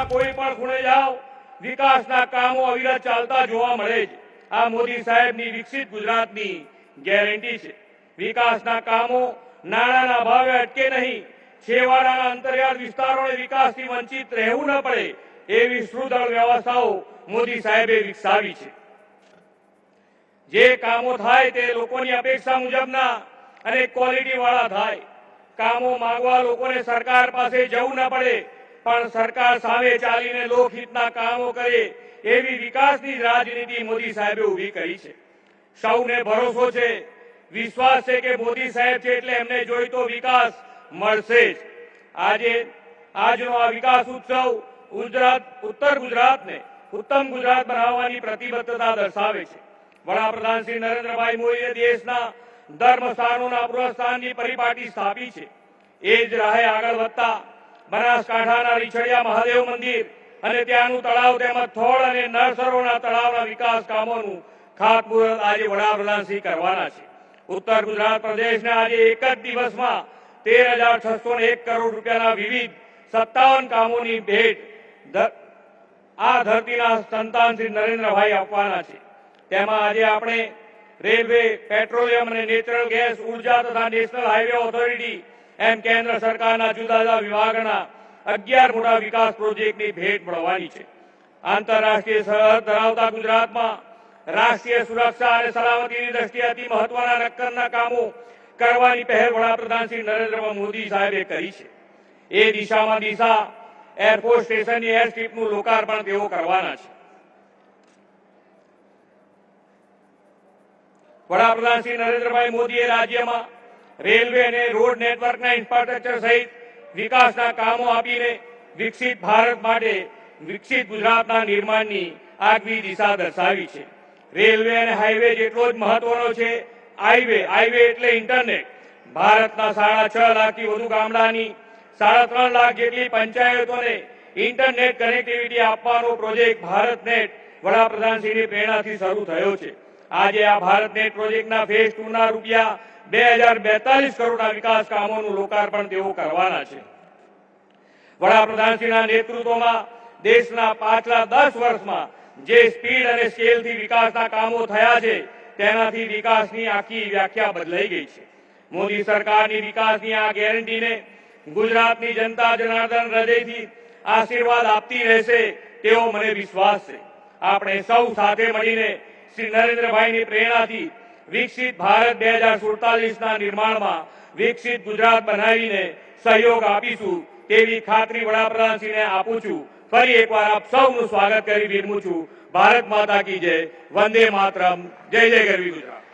દેશના કોઈ પણ ખૂણે જાઓ વિકાસના કામો અવિરત ચાલતા જોવા મળે છે। આ મોદી સાહેબની વિકસિત ગુજરાતની ગેરંટી છે। વિકાસના કામો નાણાંના ભાવે અટકે નહીં, છેવાડાના અંતરિયાળ વિસ્તારોને વિકાસથી વંચિત રહેવું ન પડે એવી સુદૃઢ વ્યવસ્થાઓ મોદી સાહેબે વિકસાવી છે। જે કામો થાય તે લોકોની અપેક્ષા મુજબના અને ક્વોલિટી વાળા થાય। કામો માંગવા લોકોને સરકાર પાસે જવું ન પડે, પણ સરકાર સામે ચાલીને લોકહિતના કામો કરે એવી વિકાસની રાજનીતિ મોદી સાહેબે ઊભી કરી છે। સૌને ભરોસો છે, વિશ્વાસ છે કે મોદી સાહેબ છે એટલે એમને જોઈતો વિકાસ મળશે જ। આજનો આ વિકાસ ઉત્સવ ઉત્તર ગુજરાતને ઉત્તમ ગુજરાત બનાવવાની પ્રતિબદ્ધતા દર્શાવે છે। વડાપ્રધાન શ્રી નરેન્દ્રભાઈ મોદીએ દેશના ધર્મ સ્થાનોના પુનઃસ્થાનની પરિપાટી સ્થાપી છે। એ જ રાહે આગળ વધતા બનાસકાંઠાના રીછડિયા મહાદેવ મંદિર અને ત્યાંનું તળાવ તેમજ થોળ અને નળસરોવરના તળાવના વિકાસ કામોનું ખાતમુહૂર્ત આજે વડાપ્રધાન શ્રી કરવાના છે। ઉત્તર ગુજરાત પ્રદેશને આજે એક જ દિવસમાં 13,601 કરોડ રૂપિયાના વિવિધ 57 કામોની ભેટ આ ધરતીના સંતાન શ્રી નરેન્દ્રભાઈ આપવાના છે। તેમાં આજે આપણે રેલવે, પેટ્રોલિયમ અને નેચરલ ગેસ, ઉર્જા તથા નેશનલ હાઈવે ઓથોરિટી એમ કેન્દ્ર સરકારના જુદા જુદા વિભાગના 11 મોટા વિકાસ પ્રોજેક્ટની ભેટ મળવાની છે। આંતરરાષ્ટ્રીય સરહદ ધરાવતા ગુજરાતમાં રાષ્ટ્રીય સુરક્ષા અને સલામતીની દ્રષ્ટિએ અતિ મહત્વના નક્કરના કામો કરવાની પહેલ વડાપ્રધાન શ્રી નરેન્દ્ર મોદી સાહેબે કરી છે। એ દિશામાં દિશા એરફોર્સ સ્ટેશનની એર સ્ટ્રીપનું લોકાર્પણ તેઓ કરવાના છે। વડાપ્રધાન શ્રી નરેન્દ્રભાઈ મોદીએ રાજ્યમાં રેલવે અને રોડ નેટવર્કના ઇન્ફ્રાસ્ટ્રક્ચર સહિત વિકાસના કામો આપીને વિકસિત ભારત માટે વિકસિત ગુજરાતના નિર્માણની આગવી દિશા દર્શાવી છે। રેલવે અને હાઈવે જેટલો જ મહત્વનો છે હાઈવે એટલે ઇન્ટરનેટ। ભારતના 6.5 લાખથી વધુ ગામડાની 3.5 લાખ જેટલી પંચાયતોને ઇન્ટરનેટ કનેક્ટિવિટી આપવાનો પ્રોજેક્ટ ભારતનેટ વડાપ્રધાનશ્રીની પ્રેરણાથી શરૂ થયો છે। આજે આ ભારતનેટ પ્રોજેક્ટના ફેઝ 2 ના રૂપિયા 2042 કરોડના વિકાસ કામોનું લોકાર્પણ તેઓ કરવાના છે। વડાપ્રધાનશ્રીના નેતૃત્વમાં દેશના પાછલા 10 વર્ષમાં જે સ્પીડ અને સ્કેલથી વિકાસના કામો થયા છે તેનાથી વિકાસની આખી વ્યાખ્યા બદલાઈ ગઈ છે। મોદી સરકારની વિકાસની આ ગેરંટીને ગુજરાતની જનતા જનાર્દન હૃદયથી આશીર્વાદ આપતી રહેશે તેવો મને વિશ્વાસ છે। આપણે સૌ સાથે મળીને શ્રી નરેન્દ્રભાઈની પ્રેરણાથી વિકસિત ભારત 2047ના નિર્માણમાં વિકસિત ગુજરાત બનાવીને સહયોગ આપીશું તેવી ખાતરી વડાપ્રધાનશ્રીને આપું છું। ફરી એકવાર આપ સૌનું સ્વાગત કરી વિરમું છું। ભારત માતા કી જય, વંદે માતરમ, જય જય ગરવી ગુજરાત।